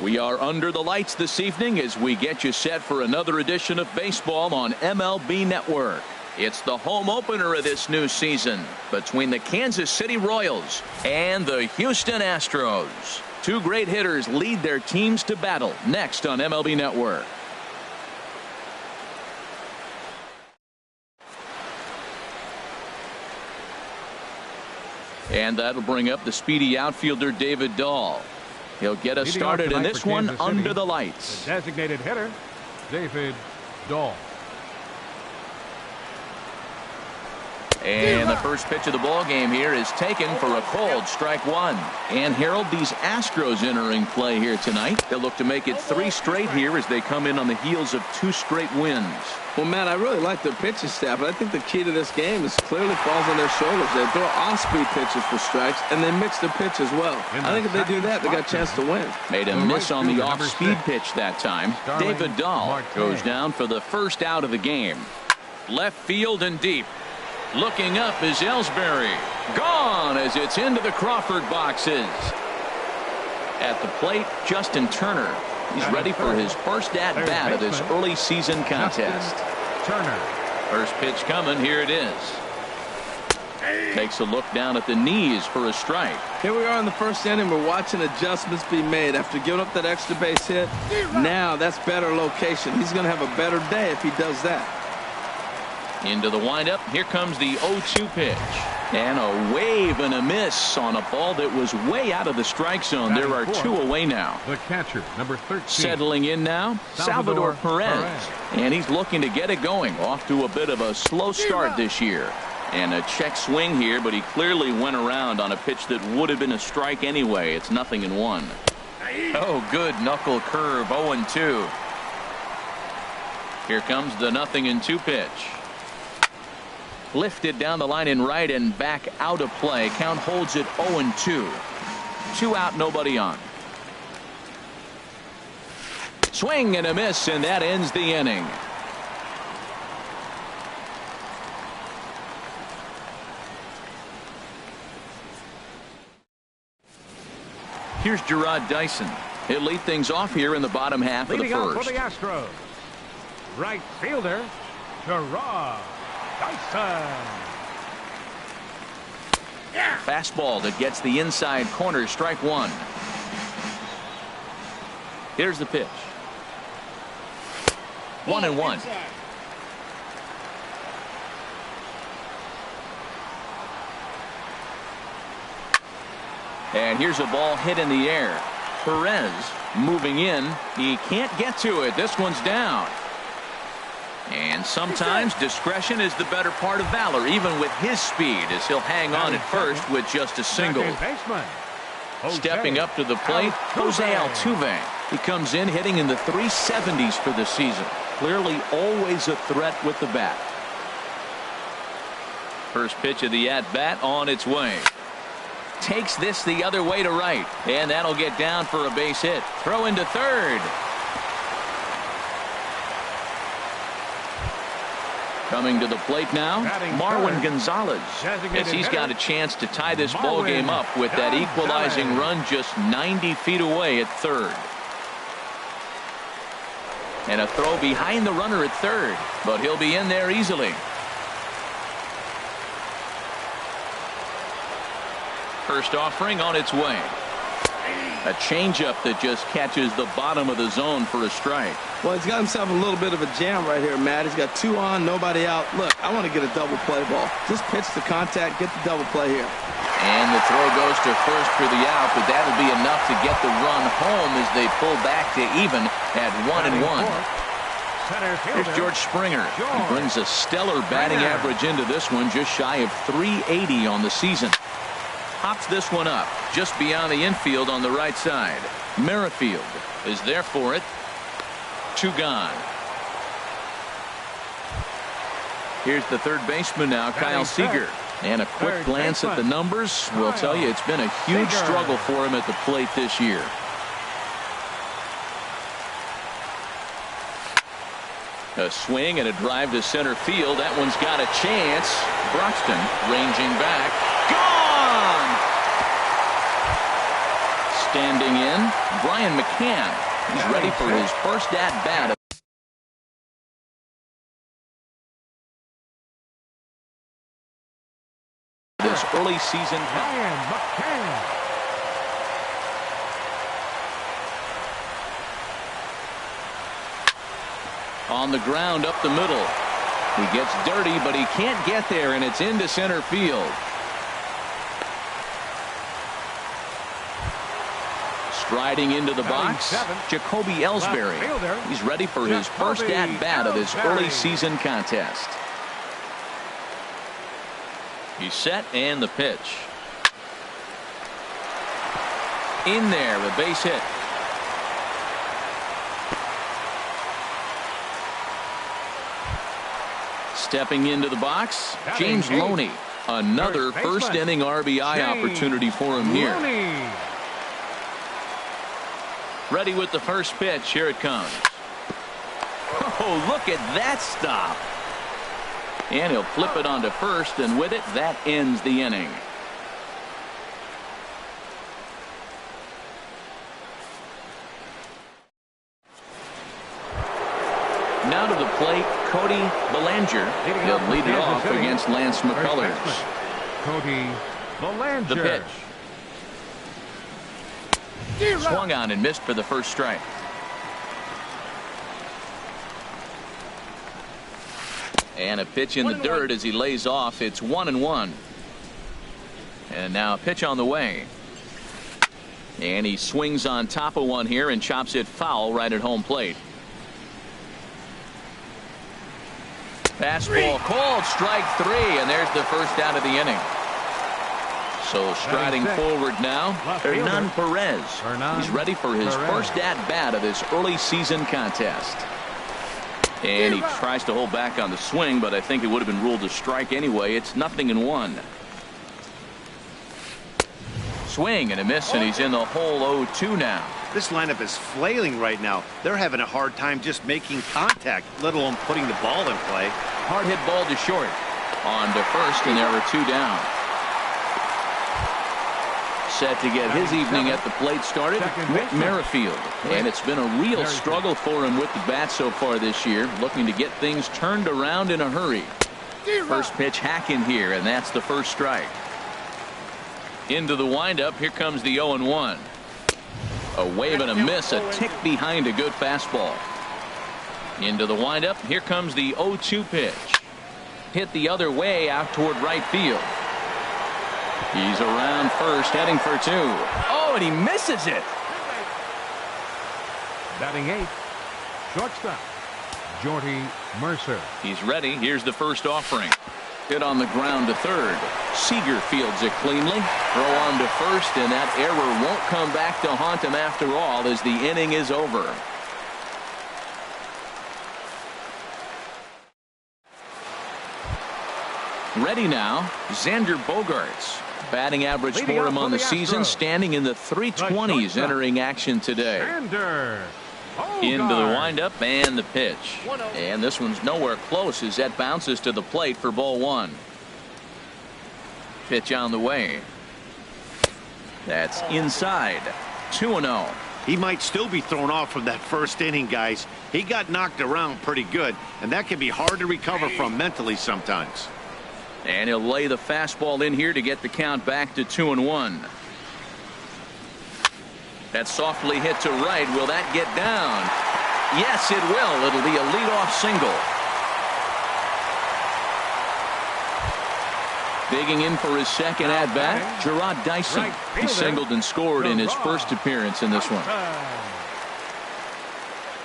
We are under the lights this evening as we get you set for another edition of baseball on MLB Network. It's the home opener of this new season between the Kansas City Royals and the Houston Astros. Two great hitters lead their teams to battle next on MLB Network. And that'll bring up the speedy outfielder David Dahl. He'll get us started in this one under the lights. The designated hitter, David Dahl. And the first pitch of the ball game here is taken for a cold strike one. And Harold, these Astros entering play here tonight. They'll look to make it 3 straight here as they come in on the heels of 2 straight wins. Well, Matt, I really like their pitching staff, but I think the key to this game is clearly falls on their shoulders. They throw off-speed pitches for strikes, and they mix their pitch as well. I think if they do that, they got a chance to win. Made a miss on the off-speed pitch that time. David Dahl goes down for the first out of the game. Left field and deep. Looking up is Ellsbury. Gone as it's into the Crawford boxes. At the plate, Justin Turner. He's ready for his first at-bat of this early season contest. Turner. First pitch coming. Here it is. Takes a look down at the knees for a strike. Here we are in the first inning. We're watching adjustments be made after giving up that extra base hit. Now that's better location. He's going to have a better day if he does that. Into the windup. Here comes the 0-2 pitch. And a wave and a miss on a ball that was way out of the strike zone. There are 2 away now. The catcher, number 13. Settling in now, Salvador Perez. And he's looking to get it going. Off to a bit of a slow start this year. And a check swing here, but he clearly went around on a pitch that would have been a strike anyway. It's 0-1. Oh, good knuckle curve. 0-2. Here comes the 0-2 pitch. Lifted down the line in right and back out of play. Count holds it 0-2. 2 out, nobody on. Swing and a miss, and that ends the inning. Here's Gerard Dyson. He'll lead things off here in the bottom half of the first. For the Astros, right fielder Gerard Dyson. Fastball that gets the inside corner. Strike 1. Here's the pitch. 1-1. And here's a ball hit in the air. Perez moving in. He can't get to it. This one's down. And sometimes discretion is the better part of valor, even with his speed, as he'll hang on at first with just a single. Stepping up to the plate, Jose Altuve. He comes in hitting in the 370s for the season. Clearly always a threat with the bat. First pitch of the at-bat on its way. Takes this the other way to right, and that'll get down for a base hit. Throw into third. Coming to the plate now, Marwin Gonzalez, as he's got a chance to tie this ball game up with that equalizing run just 90 feet away at third. And a throw behind the runner at third, but he'll be in there easily. First offering on its way. A changeup that just catches the bottom of the zone for a strike. Well, he's got himself a little bit of a jam right here, Matt. He's got 2 on, nobody out. Look, I want to get a double play ball. Just pitch the contact, get the double play here. And the throw goes to first for the out, but that'll be enough to get the run home as they pull back to even at 1-1. Here's George Springer. He brings a stellar batting average into this one, just shy of 380 on the season. Pops this one up just beyond the infield on the right side. Merrifield is there for it. 2 gone. Here's the third baseman now, Kyle Seager. And a quick glance at the numbers will tell you it's been a huge struggle for him at the plate this year. A swing and a drive to center field. That one's got a chance. Broxton ranging back. Gone! Standing in, Brian McCann. He's ready for his first at-bat of this early season. Brian McCann. On the ground up the middle. He gets dirty, but he can't get there, and it's into center field. Striding into the box, Jacoby Ellsbury. He's ready for his first at-bat of this early season contest. He's set, and the pitch. In there, the base hit. Stepping into the box, James Loney. Another first inning RBI opportunity for him here. Ready with the first pitch. Here it comes. Oh, look at that stop. And he'll flip it onto first, and with it, that ends the inning. Now to the plate, Cody Bellinger. He'll lead it off against Lance McCullers. Cody Bellinger. The pitch. Swung on and missed for the first strike. And a pitch in the dirt as he lays off. It's 1-1. And now a pitch on the way. And he swings on top of one here and chops it foul right at home plate. Fastball called, strike three, and there's the first out of the inning. So striding forward now, Hernan Perez. He's ready for his first at-bat of this early season contest. And he tries to hold back on the swing, but I think it would have been ruled a strike anyway. It's 0-1. Swing and a miss, and he's in the hole 0-2 now. This lineup is flailing right now. They're having a hard time just making contact, let alone putting the ball in play. Hard hit ball to short. On to first, and there are two down. Set to get his evening at the plate started, Whit Merrifield. And it's been a real struggle for him with the bat so far this year, looking to get things turned around in a hurry. First pitch hack in here, and that's the first strike. Into the windup, here comes the 0-1. A wave and a miss, a tick behind a good fastball. Into the windup, here comes the 0-2 pitch. Hit the other way out toward right field. He's around first, heading for two. Oh, and he misses it. Batting eighth, shortstop, Jordy Mercer. He's ready. Here's the first offering. Hit on the ground to third. Seager fields it cleanly. Throw on to first, and that error won't come back to haunt him after all as the inning is over. Ready now, Xander Bogaerts. Batting average for him on the season, standing in the 320s, entering action today. Into the windup and the pitch. And this one's nowhere close as that bounces to the plate for ball one. Pitch on the way. That's inside. 2-0. He might still be thrown off from that first inning, guys. He got knocked around pretty good, and that can be hard to recover from mentally sometimes. And he'll lay the fastball in here to get the count back to 2-1. That's softly hit to right. Will that get down? Yes, it will. It'll be a leadoff single. Digging in for his second at-bat, Gerard Dyson. He singled and scored in his first appearance in this one.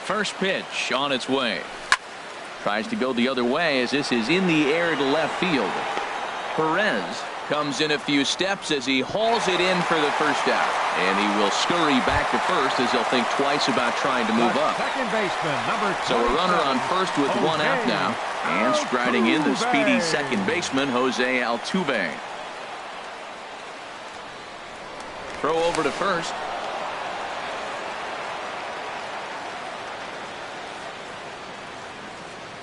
First pitch on its way. Tries to go the other way as this is in the air to left field. Perez comes in a few steps as he hauls it in for the first out. And he will scurry back to first as he'll think twice about trying to move up. So a runner on first with one out now. And striding in the speedy second baseman, Jose Altuve. Throw over to first.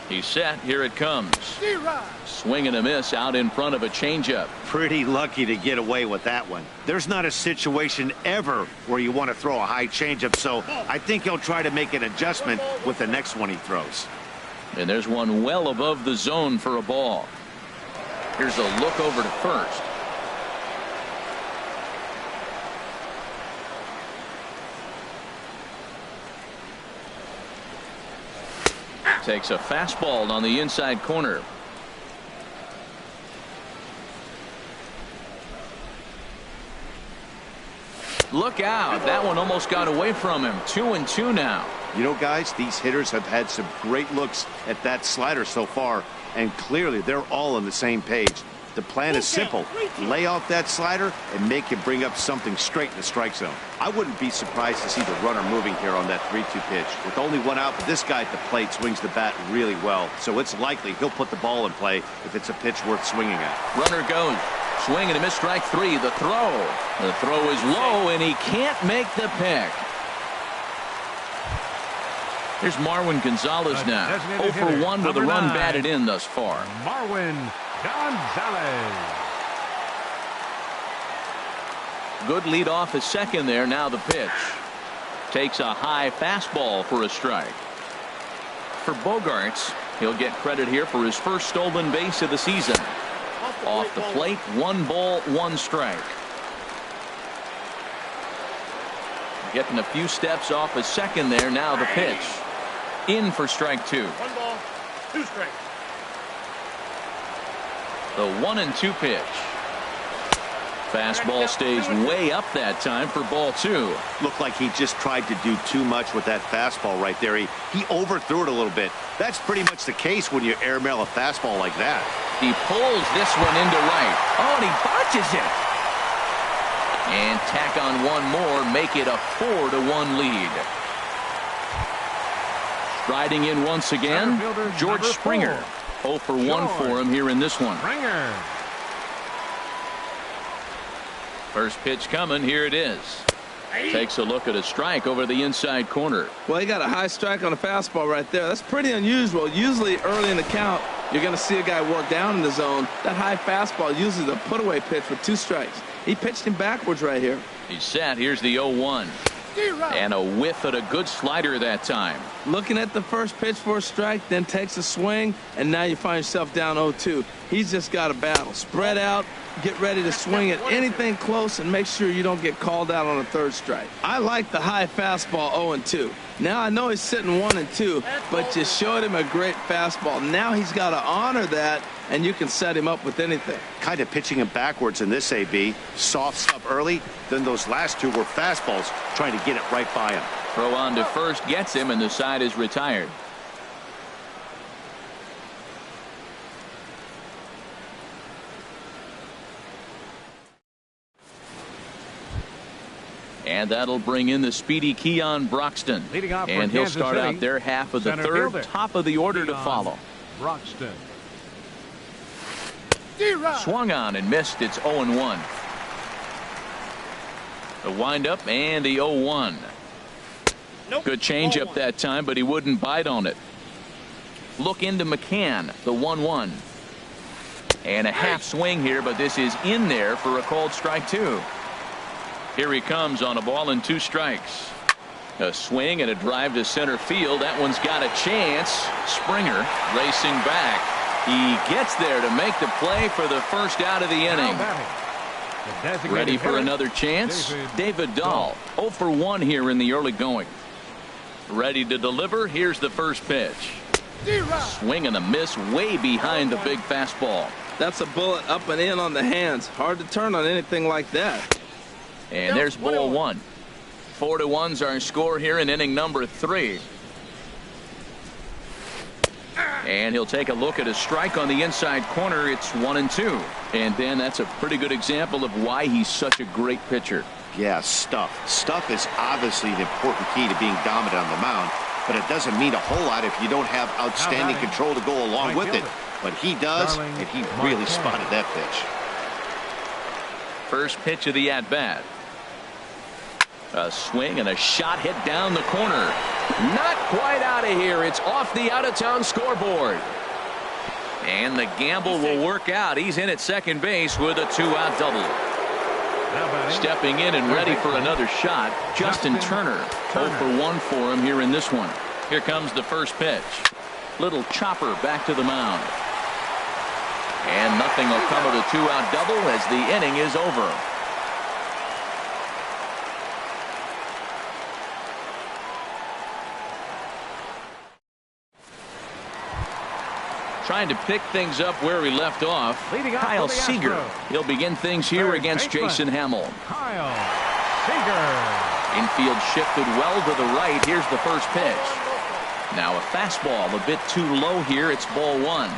He's set. Here it comes. Swing and a miss out in front of a changeup. Pretty lucky to get away with that one. There's not a situation ever where you want to throw a high changeup, so I think he'll try to make an adjustment with the next one he throws. And there's one well above the zone for a ball. Here's a look over to first. Takes a fastball on the inside corner. Look out. That one almost got away from him. 2-2 now. You know, guys, these hitters have had some great looks at that slider so far, and clearly they're all on the same page. The plan is simple. Lay off that slider and make him bring up something straight in the strike zone. I wouldn't be surprised to see the runner moving here on that 3-2 pitch. With only one out, but this guy at the plate swings the bat really well, so it's likely he'll put the ball in play if it's a pitch worth swinging at. Runner goes. Swing and a miss, strike 3. The throw. The throw is low, and he can't make the pick. Here's Marwin Gonzalez now. 0 for 1 with a run batted in thus far. Marwin Gonzalez. Good lead off at second there. Now the pitch. Takes a high fastball for a strike. For Bogaerts, he'll get credit here for his first stolen base of the season. Off the plate, 1 ball, 1 strike. Getting a few steps off at second there. Now the pitch. In for strike 2. 1 ball, 2 strikes. The 1-2 pitch. Fastball stays way up that time for ball 2. Looked like he just tried to do too much with that fastball right there. He overthrew it a little bit. That's pretty much the case when you airmail a fastball like that. He pulls this one into right. Oh, and he botches it. And tack on one more, make it a 4-1 lead. Striding in once again, George Springer. 0 for 1 for him here in this one. Springer. First pitch coming. Here it is. Takes a look at a strike over the inside corner. Well, he got a high strike on a fastball right there. That's pretty unusual. Usually early in the count, you're going to see a guy work down in the zone. That high fastball, usually the put-away pitch with 2 strikes. He pitched him backwards right here. He's set. Here's the 0-1. And a whiff at a good slider that time. Looking at the first pitch for a strike, then takes a swing, and now you find yourself down 0-2. He's just got a battle. Spread out, get ready to swing at anything close, and make sure you don't get called out on a 3rd strike. I like the high fastball 0-2. Now I know he's sitting 1-2, but you showed him a great fastball. Now he's got to honor that, and you can set him up with anything. Kind of pitching him backwards in this AB. Soft stuff early, then those last 2 were fastballs, trying to get it right by him. Throw on to first gets him, and the side is retired. And that'll bring in the speedy Keon Broxton. Leading off and for he'll Kansas start City, out their half of the center 3rd. fielder, Top of the order to Keon follow. Broxton. Swung on and missed. It's 0-1. The windup and the 0-1. Good changeup that time, but he wouldn't bite on it. Look into McCann, the 1-1. And a half swing here, but this is in there for a called strike 2. Here he comes on a ball and 2 strikes. A swing and a drive to center field. That one's got a chance. Springer racing back. He gets there to make the play for the first out of the inning. Ready for another chance? David Dahl. 0 for 1 here in the early going. Ready to deliver. Here's the first pitch. Swing and a miss way behind the big fastball. That's a bullet up and in on the hands. Hard to turn on anything like that. And there's ball 1. 4-1's our score here in inning number 3. And he'll take a look at a strike on the inside corner. It's 1-2. And then that's a pretty good example of why he's such a great pitcher. Yeah, stuff. Stuff is obviously an important key to being dominant on the mound, but it doesn't mean a whole lot if you don't have outstanding control to go along with it. But he does, and he really spotted that pitch. First pitch of the at-bat. A swing and a shot hit down the corner. Not quite out of here. It's off the out-of-town scoreboard. And the gamble will work out. He's in at second base with a two-out double. Stepping in and ready for another shot, Justin Turner. 0 for 1 for him here in this one. Here comes the first pitch. Little chopper back to the mound. And nothing will come of the two-out double as the inning is over. Trying to pick things up where we left off. Kyle Seager. He'll begin things here against Jason Hamill. Kyle Seager. Infield shifted well to the right. Here's the first pitch. Now a fastball a bit too low here. It's ball one.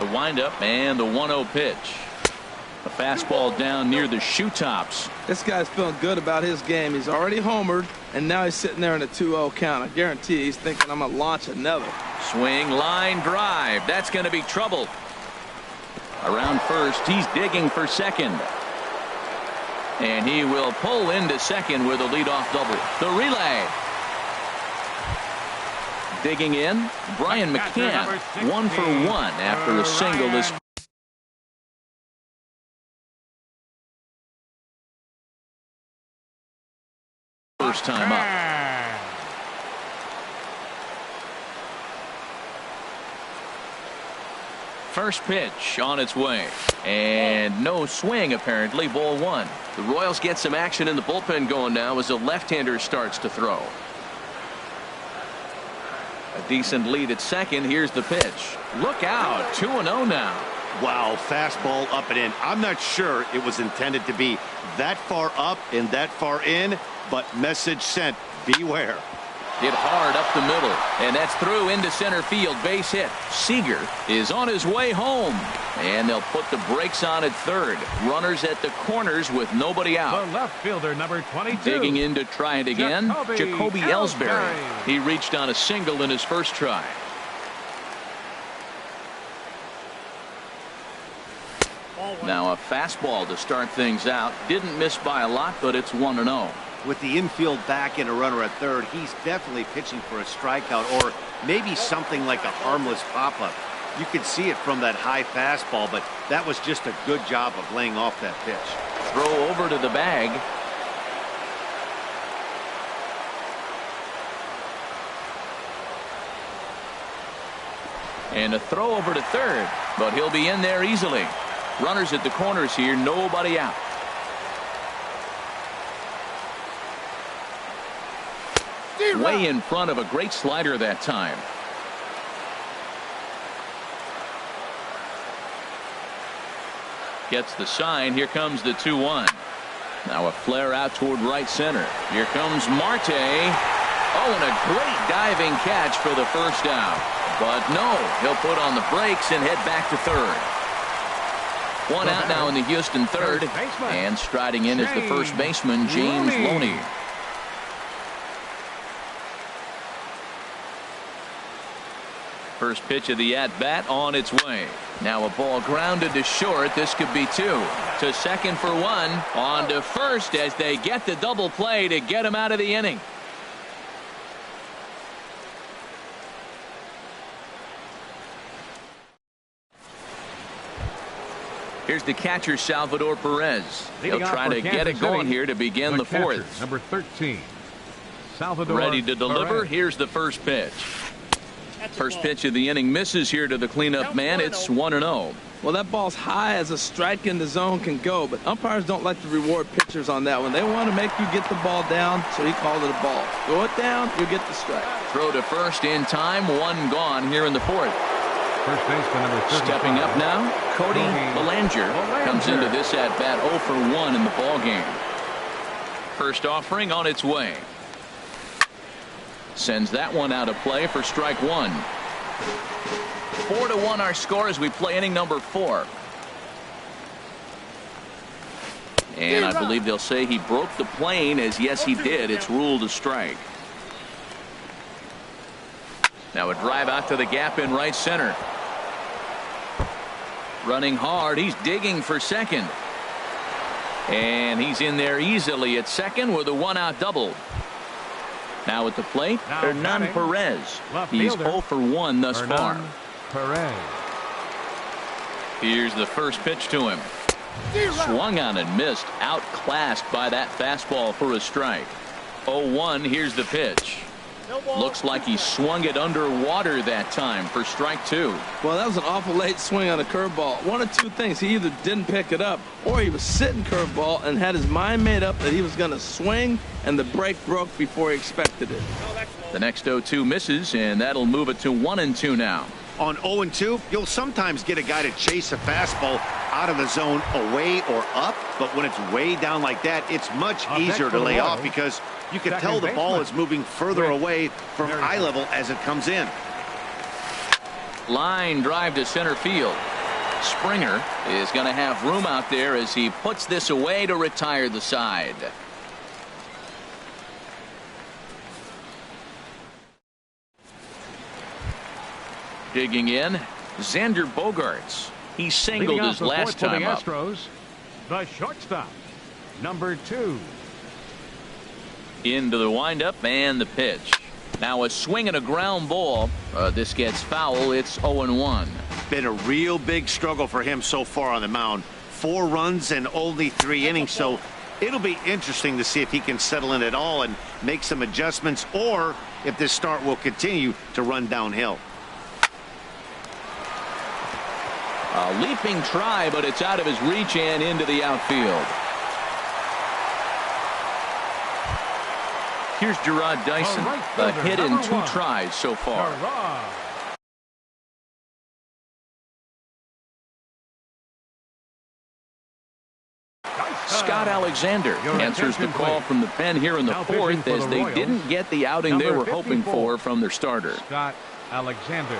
The windup and the 1-0 pitch. A fastball down near the shoe tops. This guy's feeling good about his game. He's already homered, and now he's sitting there in a 2-0 count. I guarantee he's thinking, I'm going to launch another. Swing, line, drive. That's going to be trouble. Around first, he's digging for second. And he will pull into second with a leadoff double. The relay. Digging in, Brian McCann. 1 for 1 after a single this first time up. First pitch on its way. And no swing, apparently. Ball one. The Royals get some action in the bullpen going now as a left-hander starts to throw. A decent lead at second. Here's the pitch. Look out. 2-0 now. Wow, fastball up and in. I'm not sure it was intended to be that far up and that far in, but message sent. Beware. Hit hard up the middle, and that's through into center field. Base hit. Seager is on his way home, and they'll put the brakes on at third. Runners at the corners with nobody out. The left fielder, number 22. Digging in to try it again, Jacoby Ellsbury. Ellsbury. He reached on a single in his first try. Now a fastball to start things out. Didn't miss by a lot, but it's 1-0. With the infield back and a runner at third, he's definitely pitching for a strikeout or maybe something like a harmless pop-up. You could see it from that high fastball, but that was just a good job of laying off that pitch. Throw over to the bag. And a throw over to third, but he'll be in there easily. Runners at the corners here, nobody out. Way in front of a great slider that time. Gets the sign. Here comes the 2-1. Now a flare out toward right center. Here comes Marte. Oh, and a great diving catch for the first out. But no, he'll put on the brakes and head back to third. One out now in the Houston third. And striding in is the first baseman, James Loney. First pitch of the at-bat on its way. Now a ball grounded to short. This could be two. To second for one. On to first as they get the double play to get him out of the inning. Here's the catcher, Salvador Perez. He'll try to get it going here to begin the fourth. Number 13. Salvador Ready to deliver. Perez. Here's the first pitch. First pitch of the inning misses here to the cleanup man. It's 1-0. Well, that ball's high as a strike in the zone can go, but umpires don't like to reward pitchers on that one. They want to make you get the ball down, so he called it a ball. Throw it down, you get the strike. Throw to first in time. One gone here in the fourth. First baseman, number 35. Stepping up now, Cody Bellinger comes into this at bat 0 for 1 in the ball game. First offering on its way. Sends that one out of play for strike one. 4-1 our score as we play inning number 4. And I believe they'll say he broke the plane, as yes he did. It's ruled a strike. Now a drive out to the gap in right center. Running hard. He's digging for second. And he's in there easily at second with a 1-out double. Now at the plate, Now Hernan batting, Perez. left He's fielder, 0 for 1 thus far. Hernan Perez. Here's the first pitch to him. Swung on and missed. Outclassed by that fastball for a strike. 0-1. Here's the pitch. Looks like he swung it underwater that time for strike 2. Well, that was an awful late swing on a curveball. One of two things. He either didn't pick it up or he was sitting curveball and had his mind made up that he was going to swing, and the break broke before he expected it. The next 0-2 misses, and that'll move it to 1-2 now. On 0-2, you'll sometimes get a guy to chase a fastball out of the zone away or up, but when it's way down like that, it's much easier to lay off because you can tell the ball is moving further away from eye level as it comes in. Line drive to center field. Springer is going to have room out there as he puts this away to retire the side. Digging in, Xander Bogaerts. He singled his last time up. Astros, the shortstop, number 2. Into the windup and the pitch. Now a swing and a ground ball. This gets foul. It's 0-1. Been a real big struggle for him so far on the mound. 4 runs and only 3 innings, so it'll be interesting to see if he can settle in at all and make some adjustments, or if this start will continue to run downhill. A leaping try, but it's out of his reach and into the outfield. Here's Gerard Dyson, a hit in 2 tries so far. Scott Alexander answers the call from the pen here in the 4th as they didn't get the outing they were hoping for from their starter. Scott Alexander.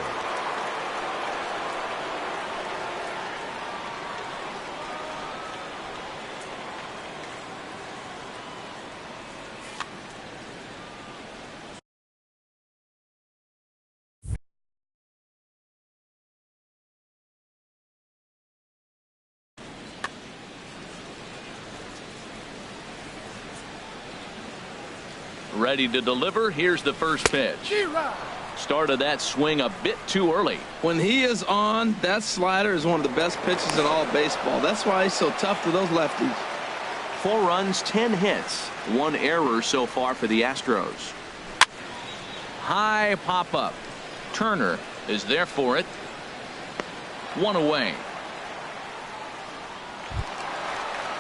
Ready to deliver. Here's the first pitch. Started that swing a bit too early. When he is on, that slider is one of the best pitches in all of baseball. That's why he's so tough to those lefties. 4 runs, 10 hits, 1 error so far for the Astros. High pop up. Turner is there for it. 1 away.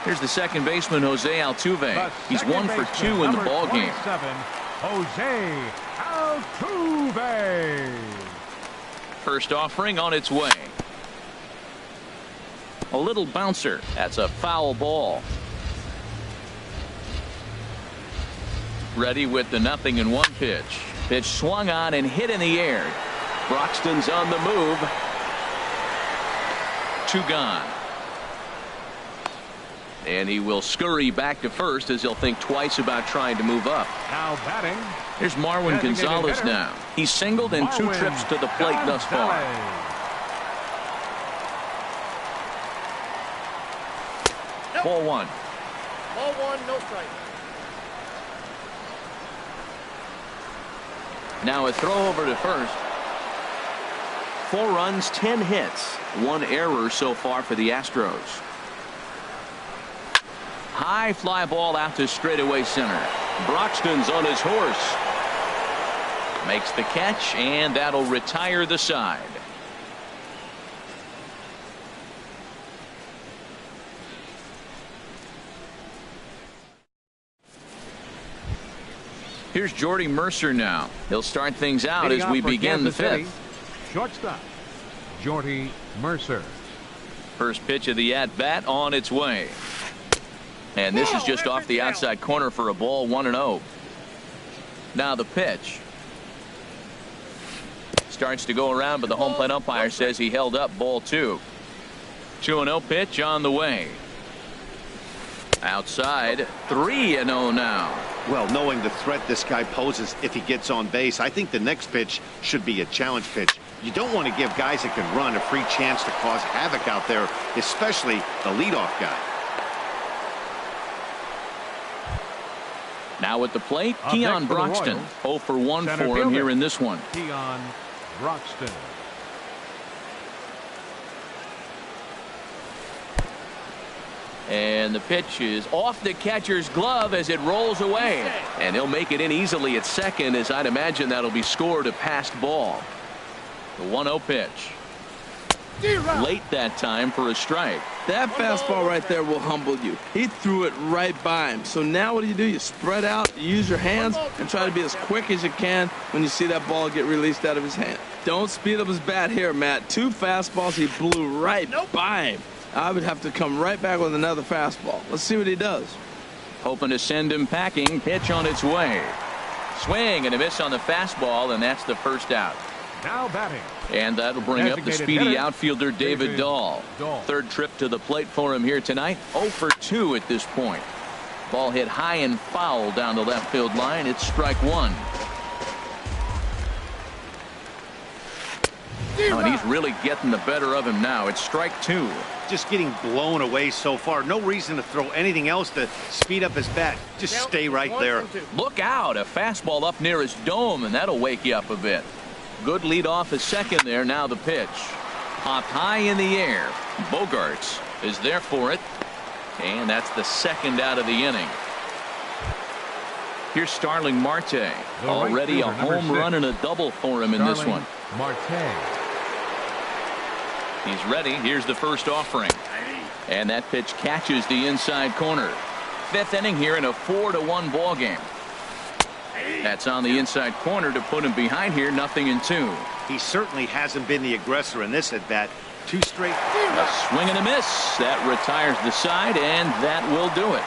Here's the second baseman, Jose Altuve. He's 1 for 2 in the ball game. Jose Altuve. First offering on its way. A little bouncer. That's a foul ball. Ready with the 0-1 pitch. Pitch swung on and hit in the air. Broxton's on the move. 2 gone. And he will scurry back to first as he'll think twice about trying to move up. Now batting. Here's Marwin Gonzalez now. He's singled in 2 trips to the plate thus far. Ball 1. Ball 1, no strike. Now a throw over to first. 4 runs, 10 hits, 1 error so far for the Astros. High fly ball out to straightaway center. Broxton's on his horse. Makes the catch, and that'll retire the side. Here's Jordy Mercer now. He'll start things out as we begin the 5th. Shortstop, Jordy Mercer. First pitch of the at-bat on its way. And this is just off the outside corner for a ball, 1-0. Now the pitch. Starts to go around, but the home plate umpire says he held up, ball 2. 2-0 pitch on the way. Outside, 3-0 now. Well, knowing the threat this guy poses if he gets on base, I think the next pitch should be a challenge pitch. You don't want to give guys that can run a free chance to cause havoc out there, especially the leadoff guy. Now at the plate, Up Keon next for the Broxton. Royals, 0 for 1 center for him fielder. here in this one. Keon Broxton. And the pitch is off the catcher's glove as it rolls away. And he'll make it in easily at second, as I'd imagine that'll be scored a passed ball. The 1-0 pitch. Late that time for a strike. That fastball right there will humble you. He threw it right by him. So now what do? You spread out, you use your hands, and try to be as quick as you can when you see that ball get released out of his hand. Don't speed up his bat here, Matt. 2 fastballs he blew right by him. I would have to come right back with another fastball. Let's see what he does. Hoping to send him packing. Pitch on its way. Swing and a miss on the fastball, and that's the first out. Now batting. And that'll bring up the Designated speedy hitter, outfielder David Dahl. Third trip to the plate for him here tonight. 0 for 2 at this point. Ball hit high and foul down the left field line. It's strike 1. Oh, and he's really getting the better of him now. It's strike 2. Just getting blown away so far. No reason to throw anything else to speed up his bat. Just stay right there. Look out. A fastball up near his dome, and that'll wake you up a bit. Good lead off his second there. Now the pitch. Popped high in the air. Bogarts is there for it. And that's the second out of the inning. Here's Starling Marte. Already a home run and a double for him in this one. Marte. He's ready. Here's the first offering. And that pitch catches the inside corner. 5th inning here in a 4-1 ball game. That's on the inside corner to put him behind here. 0-2. He certainly hasn't been the aggressor in this at bat. 2 straight. A swing and a miss. That retires the side, and that will do it.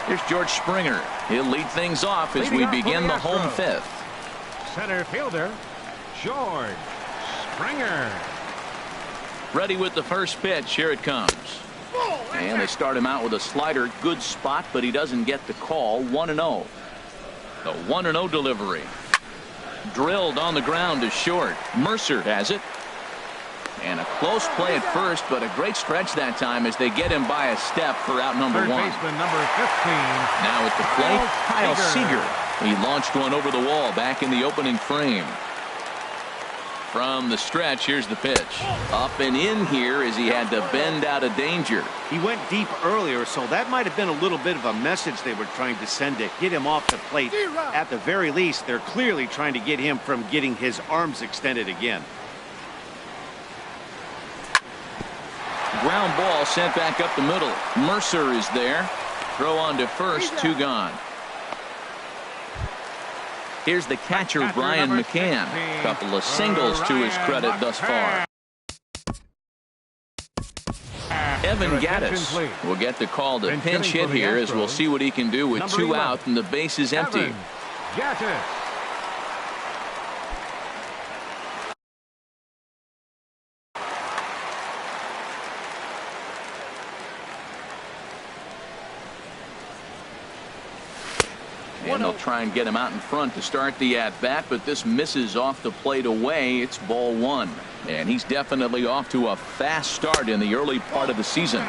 Here's George Springer. He'll lead things off as we begin the home 5th. Center fielder, George Springer. Ready with the first pitch. Here it comes. And they start him out with a slider. Good spot, but he doesn't get the call. 1-0. The 1-0 delivery. Drilled on the ground to short. Mercer has it. And a close play at first, but a great stretch that time as they get him by a step for out number 1. Third baseman number 15. Now at the plate, Kyle Seager. He launched one over the wall back in the opening frame. From the stretch, here's the pitch. Up and in here as he had to bend out of danger. He went deep earlier, so that might have been a little bit of a message they were trying to send to get him off the plate. At the very least, they're clearly trying to get him from getting his arms extended again. Ground ball sent back up the middle. Mercer is there. Throw on to first. 2 gone. Here's the catcher, Brian McCann. Couple of singles to his credit thus far. Evan Gattis will get the call to pinch hit here as we'll see what he can do with 2 out and the base is empty. Gattis. And they'll try and get him out in front to start the at-bat, but this misses off the plate away. It's ball 1. And he's definitely off to a fast start in the early part of the season.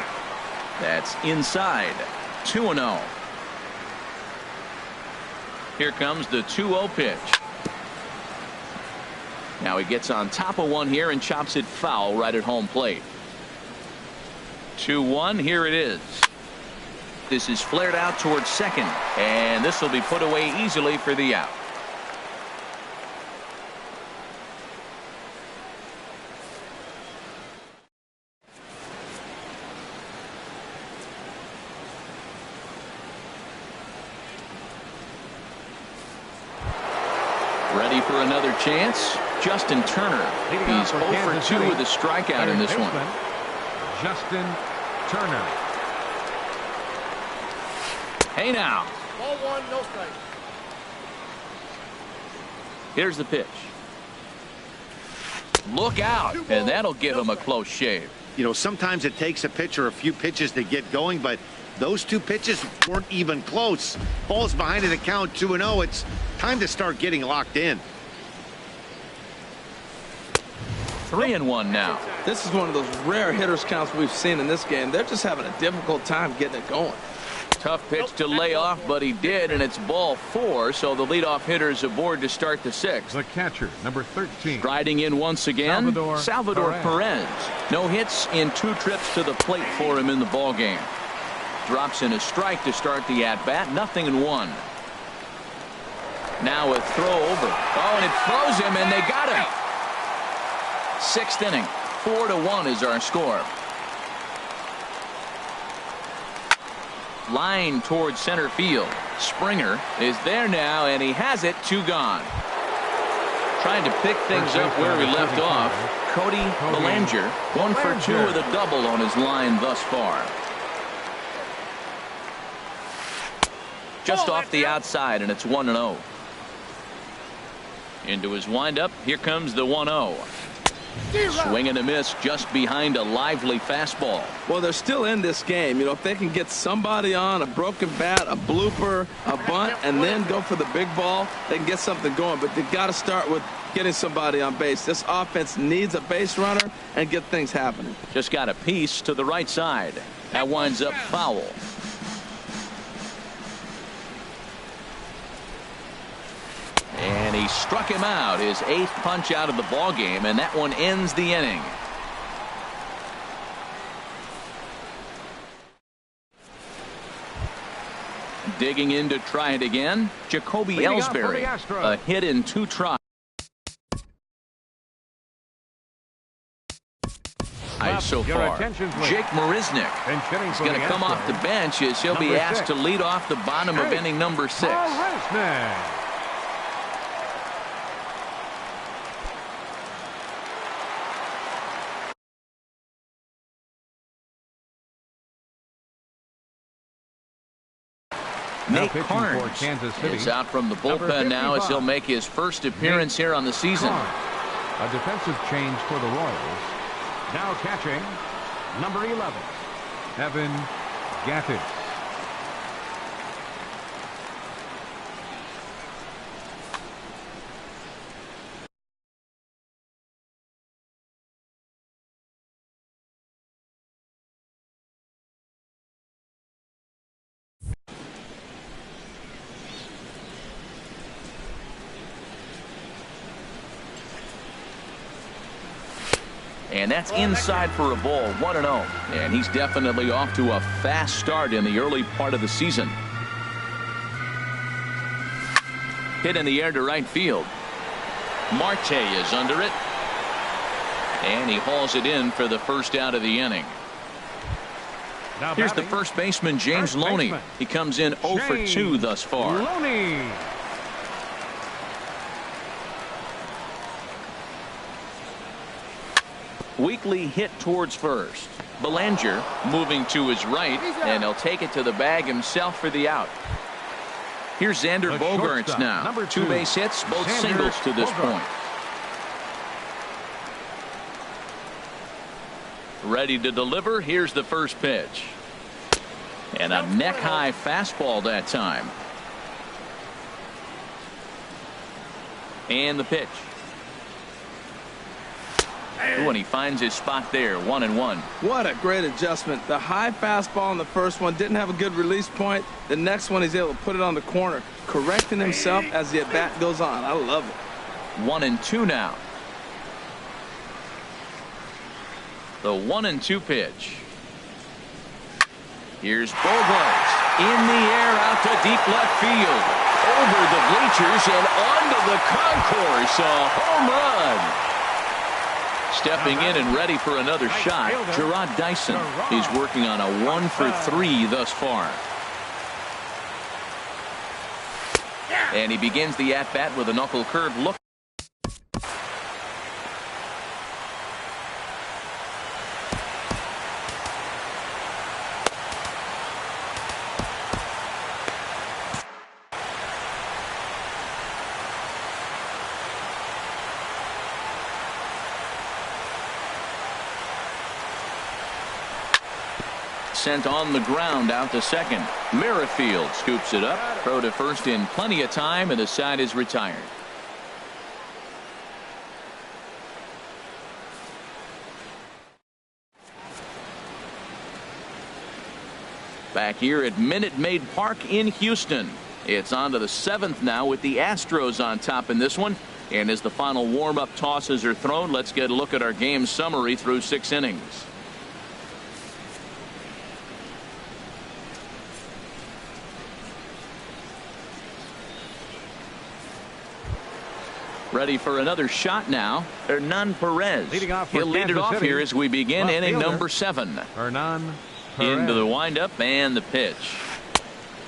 That's inside. 2-0. Here comes the 2-0 pitch. Now he gets on top of one here and chops it foul right at home plate. 2-1. Here it is. This is flared out towards second, and this will be put away easily for the out. Ready for another chance? Justin Turner. He's 0 for 2 with a strikeout in this one. Justin Turner. Hey now. Ball 1, no strike. Here's the pitch. Look out, and that'll give him a close shave. You know, sometimes it takes a pitcher a few pitches to get going, but those 2 pitches weren't even close. Ball's behind in the count, 2-0. It's time to start getting locked in. 3-1 now. This is one of those rare hitters counts we've seen in this game. They're just having a difficult time getting it going. Tough pitch to lay off, but he did, and it's ball 4, so the leadoff hitter is aboard to start the 6th. The catcher, number 13. Striding in once again, Salvador Perez. No hits in 2 trips to the plate for him in the ballgame. Drops in a strike to start the at-bat, 0-1. Now a throw over. Oh, and it throws him, and they got him. 6th inning, 4-1 is our score. Line towards center field. Springer is there now, and he has it. 2 gone. Trying to pick things up where we left off. Cody Bellinger, 1 for 2 with a double on his line thus far. Just off the outside, and it's 1-0. Into his windup. Here comes the 1-0. Swing and a miss just behind a lively fastball. Well, they're still in this game. You know, if they can get somebody on, a broken bat, a blooper, a bunt, and then go for the big ball, they can get something going. But they've got to start with getting somebody on base. This offense needs a base runner and get things happening. Just got a piece to the right side. That winds up foul. And he struck him out, his 8th punch out of the ball game, and that one ends the inning. Digging in to try it again, Jacoby Ellsbury, a hit in 2 tries. So far, Jake Marisnick is going to come off the bench as he'll be asked to lead off the bottom of inning number 6. Nate Carnes is out from the bullpen now as he'll make his first appearance here on the season. A defensive change for the Royals. Now catching, number 11, Evan Gattis. And that's inside for a ball, 1-0. And he's definitely off to a fast start in the early part of the season. Hit in the air to right field. Marte is under it. And he hauls it in for the first out of the inning. Here's the first baseman, James Loney. He comes in 0 for 2 thus far. Loney. Weakly hit towards first. Bellinger moving to his right, and he'll take it to the bag himself for the out. Here's Xander Bogaerts now. 2 base hits, both singles to this point. Ready to deliver. Here's the first pitch. And a neck-high fastball that time. And the pitch. Ooh, and he finds his spot there, 1-1. What a great adjustment. The high fastball in the first one didn't have a good release point. The next one he's able to put it on the corner, correcting himself as the at-bat goes on. I love it. 1-2 now. The 1-2 pitch. Here's Bogaerts in the air out to deep left field. Over the bleachers and onto the concourse. A home run. Stepping in and ready for another shot, Gerard Dyson. He's working on a 1 for 3 thus far. And he begins the at-bat with a knuckle curve look. Sent on the ground out to second. Merrifield scoops it up. Throw to first in plenty of time, and the side is retired. Back here at Minute Maid Park in Houston. It's on to the 7th now with the Astros on top in this one. And as the final warm-up tosses are thrown, let's get a look at our game summary through 6 innings. Ready for another shot now. Hernan Perez. He'll lead it off here as we begin inning number 7. Hernan Perez. Into the windup and the pitch.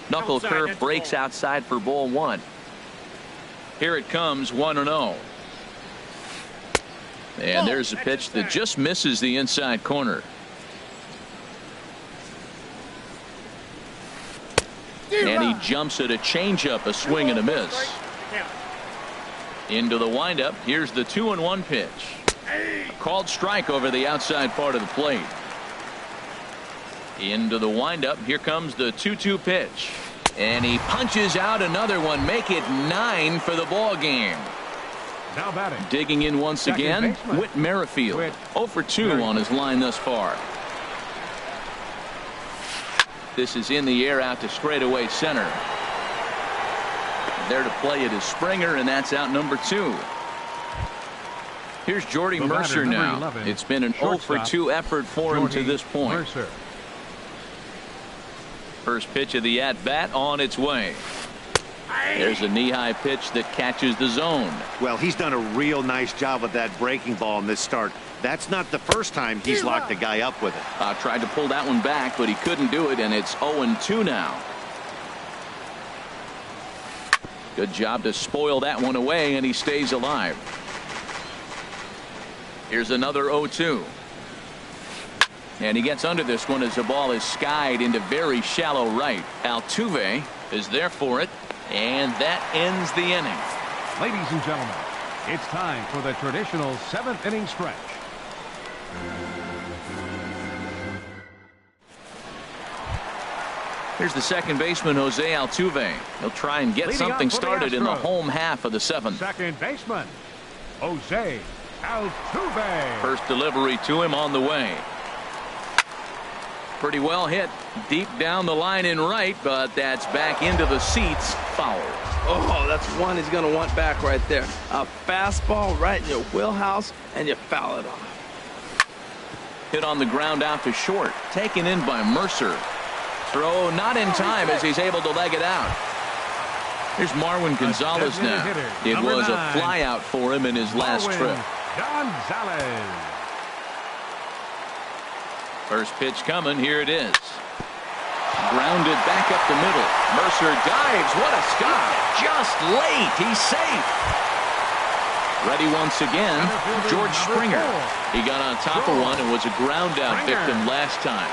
Knuckle curve breaks outside for ball 1. Here it comes, 1-0. And there's a pitch that just misses the inside corner. And he jumps at a changeup, a swing and a miss. Into the windup. Here's the 2-1 pitch. A called strike over the outside part of the plate. Into the windup. Here comes the 2-2 pitch. And he punches out another one. Make it 9 for the ball game. Now batting. Digging in once again, Whit Merrifield. 0 for 2 on his line thus far. This is in the air out to straightaway center. There to play it is Springer, and that's out number 2. Here's Jordy Mercer now. 11, it's been an 0 for 2 effort for him to this point. Mercer. First pitch of the at-bat on its way. There's a knee-high pitch that catches the zone. Well, he's done a real nice job with that breaking ball in this start. That's not the first time he's locked a guy up with it. Tried to pull that one back, but he couldn't do it, and it's 0-2 now. Good job to spoil that one away, and he stays alive. Here's another 0-2. And he gets under this one as the ball is skied into very shallow right. Altuve is there for it, and that ends the inning. Ladies and gentlemen, it's time for the traditional 7th inning stretch. Here's the second baseman, Jose Altuve. He'll try and get something started in the home half of the 7th. Second baseman, Jose Altuve. First delivery to him on the way. Pretty well hit deep down the line in right, but that's back into the seats. Foul. Oh, that's one he's going to want back right there. A fastball right in your wheelhouse, and you foul it off. Hit on the ground out to short. Taken in by Mercer. Throw not in time as he's able to leg it out. Here's Marwin Gonzalez now. It was a flyout for him in his last trip. Gonzalez. First pitch coming. Here it is. Grounded back up the middle. Mercer dives. What a stop. Just late. He's safe. Ready once again. George Springer. He got on top of one and was a ground out victim last time.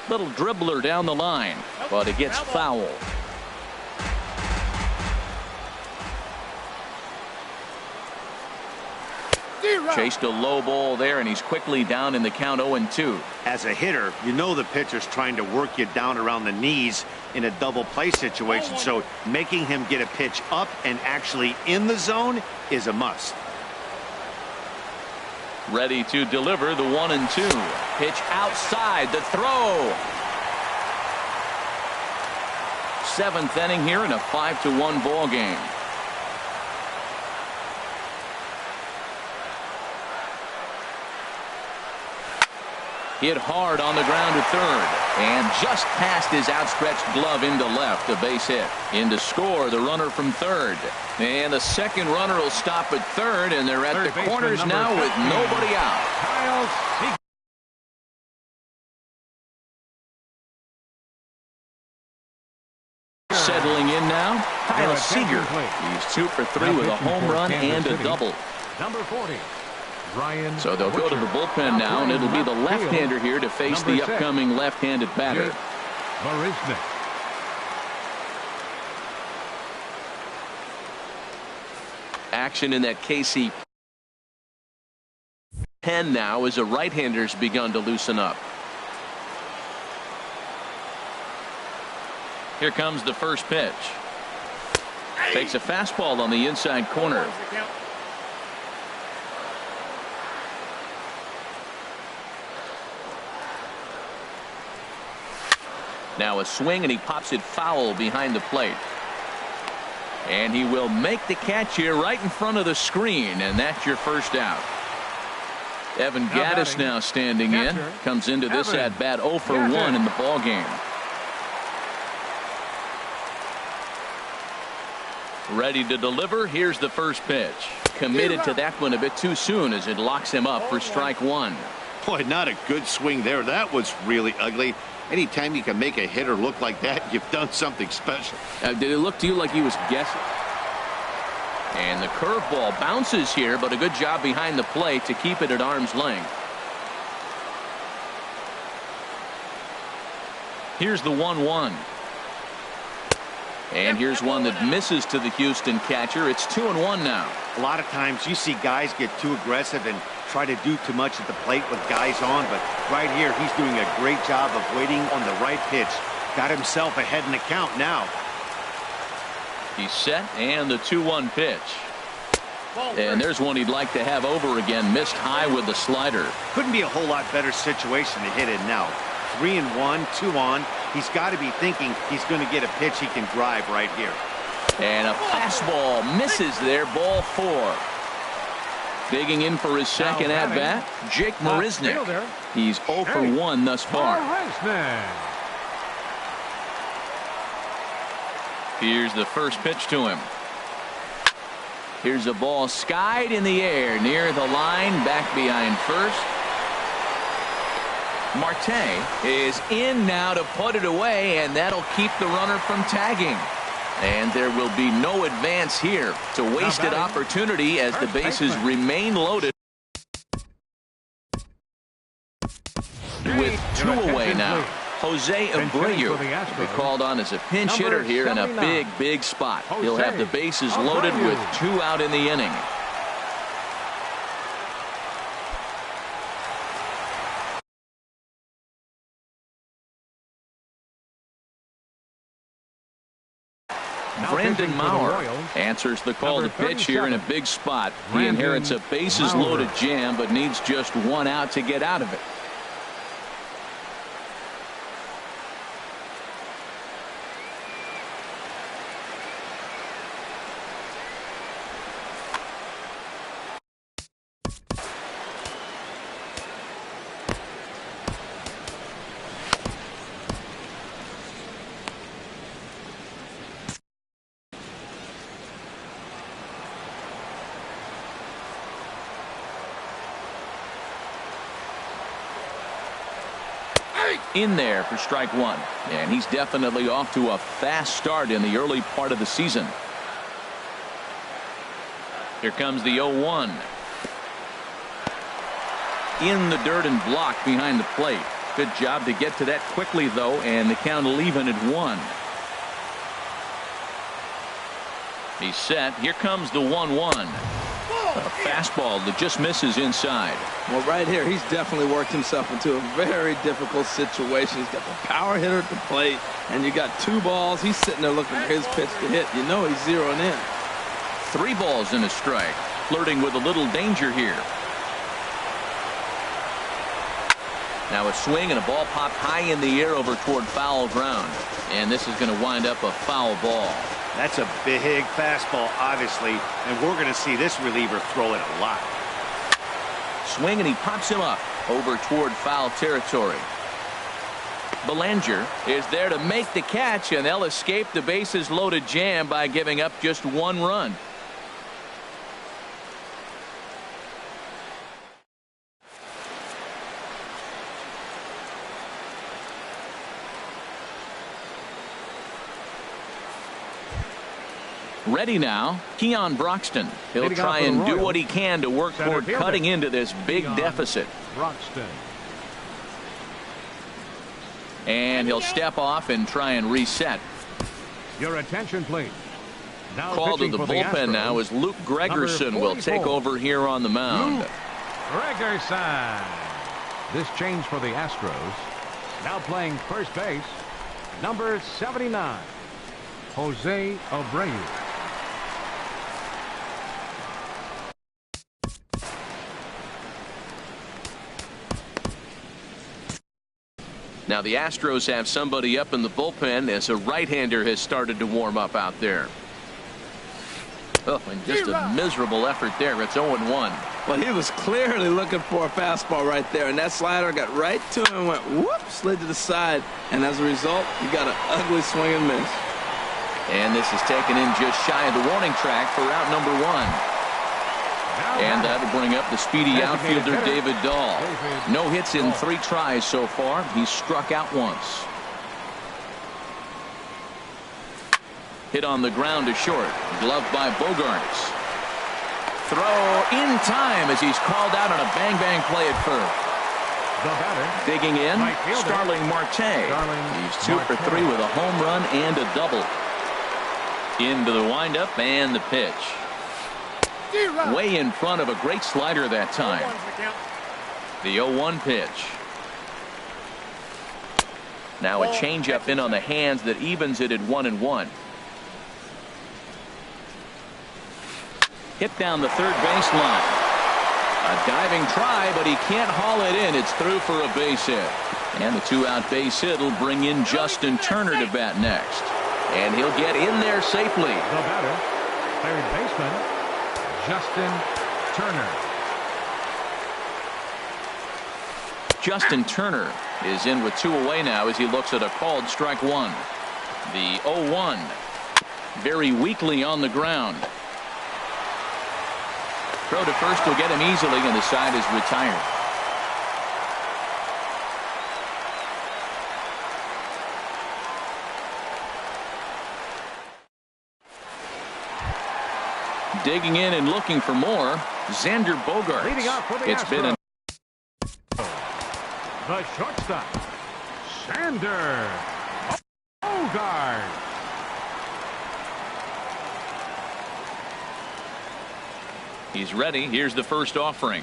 Little dribbler down the line, but it gets foul. Chased a low ball there, and he's quickly down in the count 0-2. As a hitter, you know the pitcher's trying to work you down around the knees in a double play situation, so making him get a pitch up and actually in the zone is a must. Ready to deliver the 1-2. Pitch outside, the throw. 7th inning here in a 5-1 ball game. Hit hard on the ground to third, and just past his outstretched glove into left. A base hit. In to score the runner from third, and the second runner will stop at third, and they're at the corners now with nobody out. Settling in now, Kyle Seager. He's 2 for 3 with a home run and a double. Number 40. So they'll go to the bullpen now, and it'll be the left-hander here to face the upcoming left-handed batter. Action in that KC pen now as the right-hander's begun to loosen up. Here comes the first pitch. Takes a fastball on the inside corner. Now a swing, and he pops it foul behind the plate. And he will make the catch here right in front of the screen, and that's your first out. Evan Gattis now standing in. Comes into this at bat 0 for 1 in the ball game. Ready to deliver. Here's the first pitch. Committed to that one a bit too soon as it locks him up for strike one. Boy, not a good swing there. That was really ugly. Anytime you can make a hitter look like that, you've done something special. Did it look to you like he was guessing? And the curveball bounces here, but a good job behind the plate to keep it at arm's length. Here's the 1-1. And here's one that misses to the Houston catcher. It's 2-1 now. A lot of times you see guys get too aggressive and try to do too much at the plate with guys on, but right here he's doing a great job of waiting on the right pitch. Got himself ahead in the count now. He's set, and the 2-1 pitch. And there's one he'd like to have over again. Missed high with the slider. Couldn't be a whole lot better situation to hit it now. 3-1, 2 on. He's got to be thinking he's going to get a pitch he can drive right here. And a fastball misses there. Ball 4. Digging in for his second at bat, Jake Marisnick. He's 0 for 1 thus far. Here's the first pitch to him. Here's a ball skied in the air near the line, back behind first. Marte is in now to put it away, and that'll keep the runner from tagging. And there will be no advance here. It's a wasted opportunity as the bases remain loaded. With 2 away now. Jose Abreu will be called on as a pinch hitter here in a big spot. He'll have the bases loaded with 2 out in the inning. Brandon Mauer answers the call to pitch here in a big spot. He inherits a bases loaded jam, but needs just 1 out to get out of it. In there for strike 1, and he's definitely off to a fast start in the early part of the season. Here comes the 0-1. In the dirt and blocked behind the plate. Good job to get to that quickly though, and the count will even at 1. He's set. Here comes the 1-1. A fastball that just misses inside. Well, right here, he's definitely worked himself into a very difficult situation. He's got the power hitter at the plate, and you got 2 balls. He's sitting there looking for his pitch to hit. You know he's zeroing in. 3 balls and a strike. Flirting with a little danger here. Now a swing and a ball popped high in the air over toward foul ground. And this is going to wind up a foul ball. That's a big fastball, obviously, and we're going to see this reliever throw it a lot. Swing, and he pops him up over toward foul territory. Belanger is there to make the catch, and they'll escape the bases loaded jam by giving up just 1 run. Ready now, Keon Broxton. He'll try and do what he can to work toward cutting into this big deficit. Broxton. And he'll step off and try and reset. Your attention, please. Now called to the bullpen now as Luke Gregerson will take over here on the mound. Luke Gregerson. This change for the Astros. Now playing first base, number 79, Jose Abreu. Now the Astros have somebody up in the bullpen as a right-hander has started to warm up out there. Oh, and just a miserable effort there. It's 0-1. Well, he was clearly looking for a fastball right there, and that slider got right to him and went whoop, slid to the side, and as a result, you got an ugly swing and miss. And this is taken in just shy of the warning track for out number 1. And that'll bring up the speedy outfielder David Dahl. No hits in 3 tries so far. He's struck out once. Hit on the ground to short. Gloved by Bogarts. Throw in time as he's called out on a bang-bang play at first. The batter. Digging in, Starling Marte. He's 2 for 3 with a home run and a double. Into the windup and the pitch. Way in front of a great slider that time. The 0-1 pitch. Now a changeup in on the hands that evens it at 1-1. Hit down the third baseline. A diving try, but he can't haul it in. It's through for a base hit. And the 2-out base hit will bring in Justin Turner to bat next. And he'll get in there safely. The batter, third baseman, Justin Turner. Justin Turner is in with 2 away now as he looks at a called strike 1. The 0-1. Very weakly on the ground. Throw to first will get him easily, and the side is retired. Digging in and looking for more, Xander Bogaerts. Leading off for the It's been a the shortstop, Xander Bogaerts. He's ready. Here's the first offering.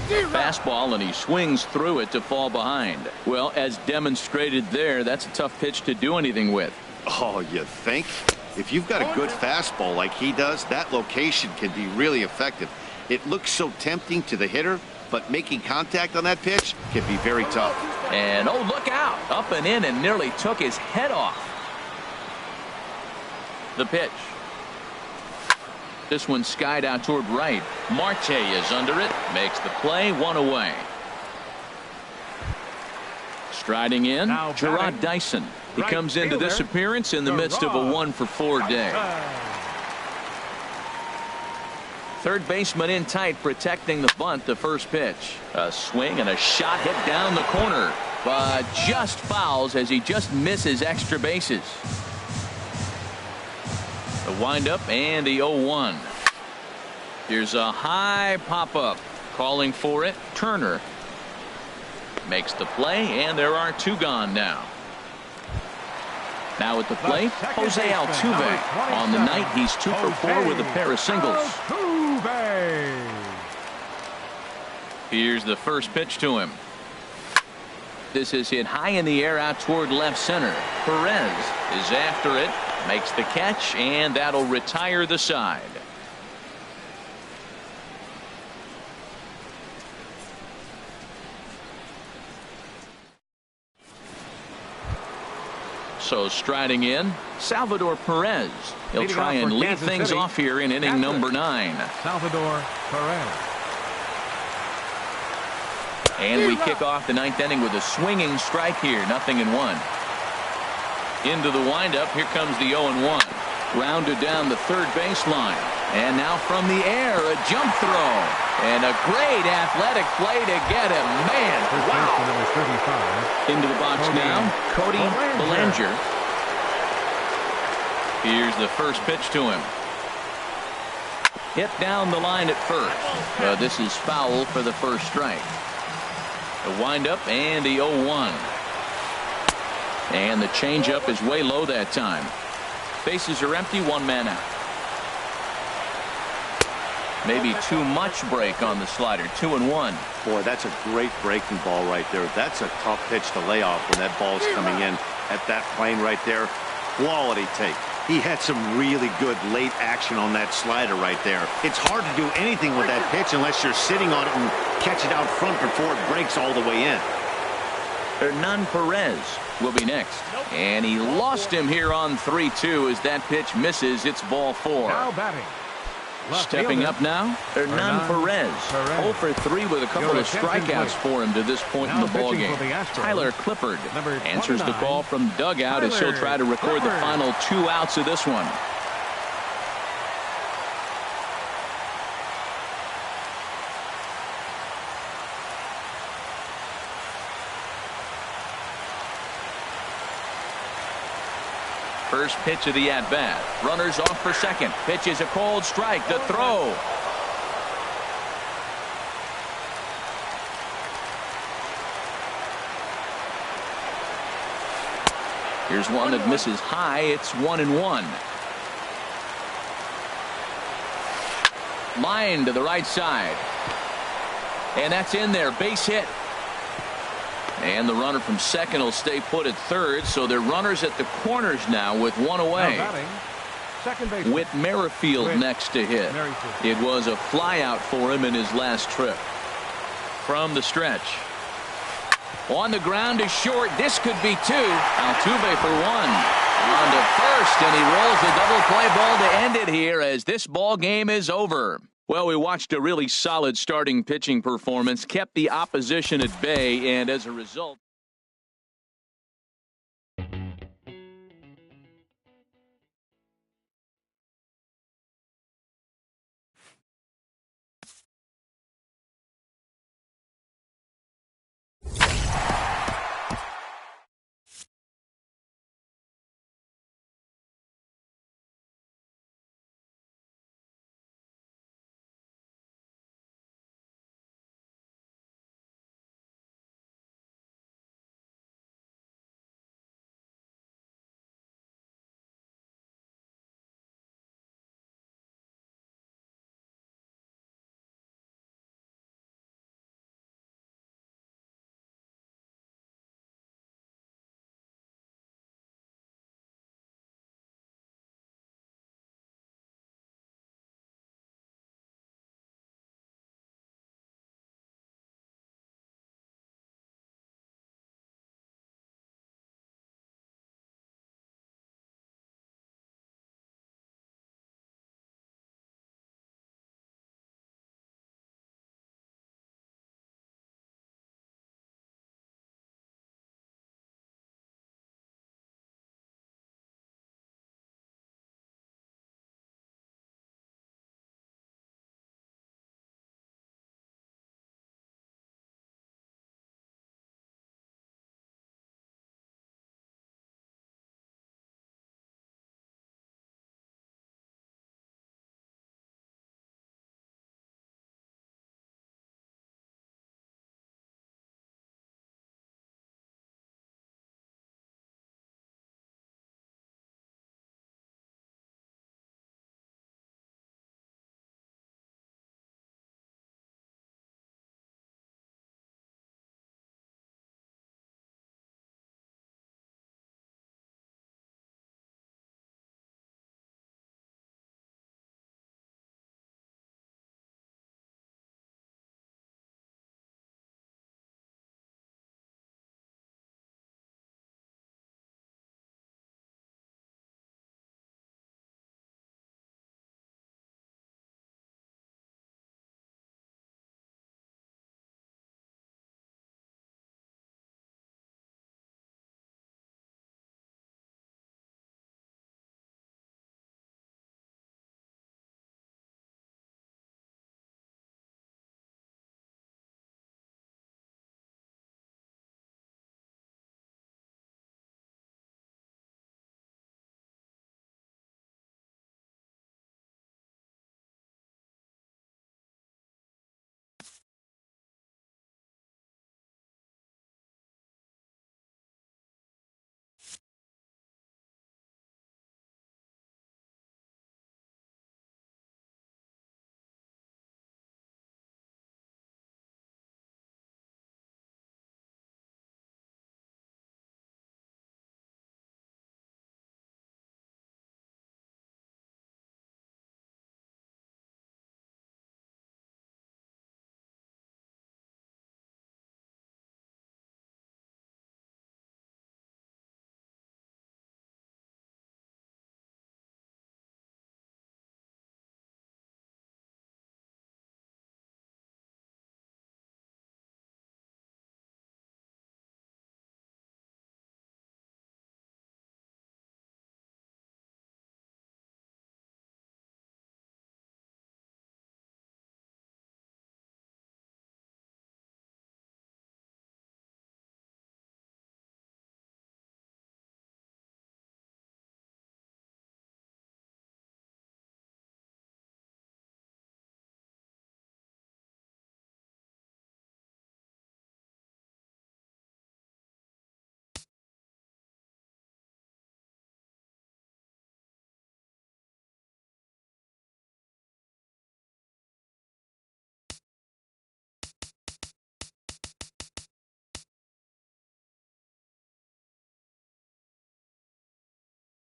Fastball, and he swings through it to fall behind. Well, as demonstrated there, that's a tough pitch to do anything with. Oh, you think? If you've got a good fastball like he does, that location can be really effective. It looks so tempting to the hitter, but making contact on that pitch can be very tough. And oh, look out. Up and in and nearly took his head off. The pitch. This one skied out toward right. Marte is under it. Makes the play. 1 away. Striding in, Gerard Dyson. He comes into this appearance in the midst of a 1-for-4 day. Third baseman in tight, protecting the bunt. The first pitch. A swing and a shot hit down the corner, but just fouls as he just misses extra bases. The windup and the 0-1. Here's a high pop-up. Calling for it, Turner. Makes the play, and there are 2 gone now. Now at the plate, Jose Altuve. On the night, he's 2 for 4 with a pair of singles. Altuve. Here's the first pitch to him. This is hit high in the air out toward left center. Perez is after it. Makes the catch, and that'll retire the side. So striding in, Salvador Perez. He'll try and lead things off here in inning number 9. Salvador Perez. And we kick off the 9th inning with a swinging strike here. 0-1. Into the windup. Here comes the 0-1. Rounded down the third baseline. And now from the air, a jump throw. And a great athletic play to get him. Man, wow. Into the box now, Cody Bellinger. Here's the first pitch to him. Hit down the line at first. This is foul for the first strike. The windup and the 0-1. And the changeup is way low that time. Bases are empty, 1 man out. Maybe too much break on the slider. 2-1. Boy, that's a great breaking ball right there. That's a tough pitch to lay off when that ball's coming in at that plane right there. Quality take. He had some really good late action on that slider right there. It's hard to do anything with that pitch unless you're sitting on it and catch it out front before it breaks all the way in. Hernan Perez will be next. And he lost him here on 3-2 as that pitch misses. It's ball 4. Now batting. Left Stepping fielder. up now, Hernan Perez. 0 for 3 with a couple Your of strikeouts attention, for him to this point Now in the pitching ballgame. for the Astros, Tyler Clippard number answers the 29, call from dugout as he'll try to record the Clippard. final 2 outs of this one. First pitch of the at-bat. Runners off for second. Pitch is a cold strike. The throw. Here's one that misses high. It's 1-1. Line to the right side. And that's in there. Base hit. And the runner from second will stay put at third, so they're runners at the corners now with 1 away. Now batting. Second base. With Merrifield next to hit. Merrifield. It was a flyout for him in his last trip. From the stretch. On the ground is short. This could be 2. Altuve for 1. On to first, and he rolls the double play ball to end it here as this ball game is over. Well, we watched a really solid starting pitching performance, kept the opposition at bay, and as a result